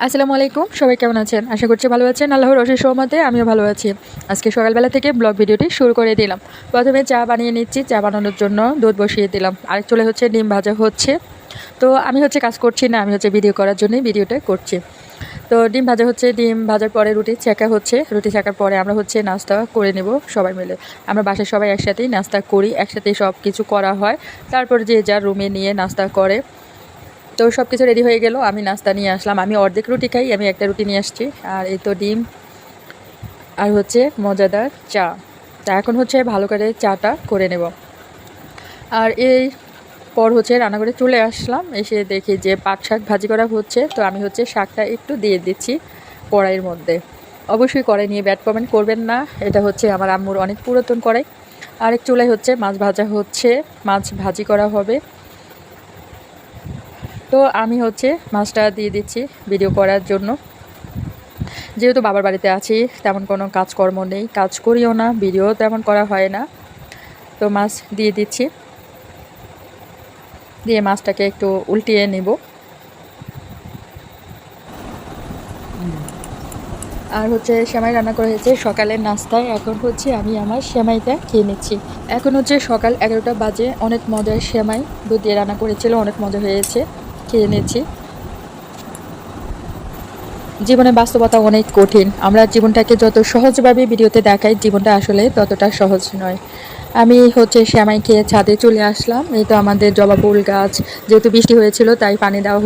আসসালামু আলাইকুম, সবাই কেমন আছেন? আশা করছি ভালো আছেন। আল্লাহর অশেষ রহমতে আমিও ভালো আছি। আজকে সকালবেলা থেকে ব্লগ ভিডিওটি শুরু করে দিলাম। প্রথমে চা বানিয়ে নিচ্ছি। চা বানানোর জন্য দুধ বসিয়ে দিলাম। আরেক চুলায় হচ্ছে ডিম ভাজা হচ্ছে। তো আমি হচ্ছে কাজ করছি না, আমি হচ্ছে ভিডিও করার জন্যই ভিডিওটা করছি। তো ডিম ভাজা হচ্ছে, ডিম ভাজার পরে রুটি ছেঁকা হচ্ছে। রুটি ছেঁকার পরে আমরা হচ্ছে নাস্তা করে নেব সবাই মিলে। আমরা বাসায় সবাই একসাথেই নাস্তা করি, একসাথেই সব কিছু করা হয়। তারপর যে যার রুমে নিয়ে নাস্তা করে। তো সব কিছু রেডি হয়ে গেল, আমি নাস্তা নিয়ে আসলাম। আমি অর্ধেক রুটি খাই, আমি একটা রুটি নিয়ে আসছি। আর এই তো ডিম আর হচ্ছে মজাদার চা। তা এখন হচ্ছে ভালো করে চাটা করে নেব। আর এই পর হচ্ছে রান্না করে চলে আসলাম, এসে দেখি যে পাট শাক ভাজি করা হচ্ছে। তো আমি হচ্ছে শাকটা একটু দিয়ে দিচ্ছি কড়াইয়ের মধ্যে। অবশ্যই কড়াই নিয়ে ব্যাড কমেন্ট করবেন না, এটা হচ্ছে আমার আম্মুর অনেক পুরাতন কড়াই। আরেক চুলায় হচ্ছে মাছ ভাজা হচ্ছে, মাছ ভাজি করা হবে। তো আমি হচ্ছে মাছটা দিয়ে দিচ্ছি ভিডিও করার জন্য। যেহেতু বাবার বাড়িতে আছি, তেমন কোনো কাজকর্ম নেই, কাজ করিও না, ভিডিও তেমন করা হয় না। তো মাছ দিয়ে দিচ্ছি, দিয়ে মাছটাকে একটু উল্টিয়ে নেব। আর হচ্ছে সেমাই রান্না করা হয়েছে সকালের নাস্তায়। এখন হচ্ছে আমি আমার সেমাইটা খেয়ে নিচ্ছি। এখন হচ্ছে সকাল 11টা বাজে। অনেক মজার সেমাই দুধ দিয়ে রান্না করেছিল, অনেক মজা হয়েছে, খেয়ে নিচ্ছি। জীবনে বাস্তবতা অনেক কঠিন। আমরা জীবনটাকে যত সহজভাবে ভিডিওতে দেখাই, জীবনটা আসলে ততটা সহজ নয়। আমি হচ্ছে সেমাই খেয়ে ছাদে চলে আসলাম। এই তো আমাদের জবা ফুল গাছ, যেহেতু বৃষ্টি হয়েছিল তাই পানি দেওয়া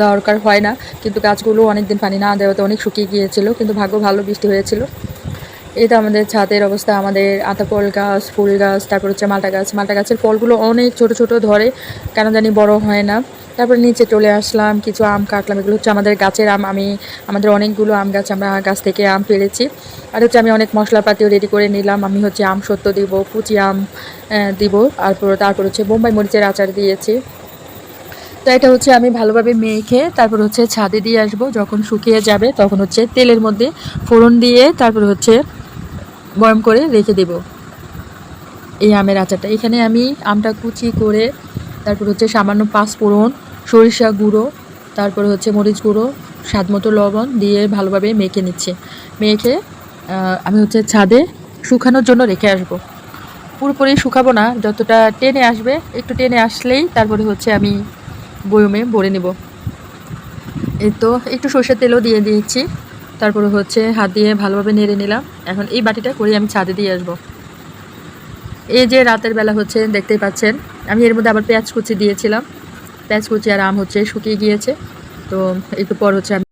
দরকার হয় না, কিন্তু গাছগুলো অনেকদিন পানি না দেওয়াতে অনেক শুকিয়ে গিয়েছিল, কিন্তু ভাগ্য ভালো বৃষ্টি হয়েছিল। এই তো আমাদের ছাদের অবস্থা। আমাদের আতাফল গাছ, ফুল গাছ, তারপর হচ্ছে মালটা গাছ। মালটা গাছের ফলগুলো অনেক ছোট ছোট ধরে, কেন জানি বড় হয় না। তারপর নিচে চলে আসলাম, কিছু আম কাটলাম। এগুলো হচ্ছে আমাদের গাছের আম। আমাদের অনেকগুলো আম গাছ, আমরা গাছ থেকে আম পেরেছি। আর হচ্ছে আমি অনেক মশলাপাতিও রেডি করে নিলাম। আমি হচ্ছে আম সত্ত্ব দিব, কুচি আম দিব, তারপর হচ্ছে বোম্বাই মরিচের আচার দিয়েছি। তো এটা হচ্ছে আমি ভালোভাবে মেখে তারপর হচ্ছে ছাদে দিয়ে আসবো। যখন শুকিয়ে যাবে তখন হচ্ছে তেলের মধ্যে ফোড়ন দিয়ে তারপর হচ্ছে বয়ম করে রেখে দেব এই আমের আচারটা। এখানে আমি আমটা কুচি করে তারপর হচ্ছে সামান্য পাঁচফোড়ন, সরিষা গুঁড়ো, তারপর হচ্ছে মরিচ গুঁড়ো, স্বাদ মতো লবণ দিয়ে ভালোভাবে মেখে নিচ্ছি। মেখে আমি হচ্ছে ছাদে শুকানোর জন্য রেখে আসবো। পুরোপুরি শুকাবো না, যতটা টেনে আসবে, একটু টেনে আসলেই তারপরে হচ্ছে আমি বয়মে ভরে নেব। এই তো একটু সরষের তেলও দিয়ে দিয়েছি। তারপরে হচ্ছে হাত দিয়ে ভালোভাবে নেড়ে নিলাম। এখন এই বাটিটা করে আমি ছাদে দিয়ে আসবো। এই যে রাতের বেলা হচ্ছে, দেখতেই পাচ্ছেন আমি এর মধ্যে আবার পেঁয়াজ কুচি দিয়েছিলাম। পেঁয়াজ কুচি আর আম হচ্ছে শুকিয়ে গিয়েছে। তো একটু পর হচ্ছে আমি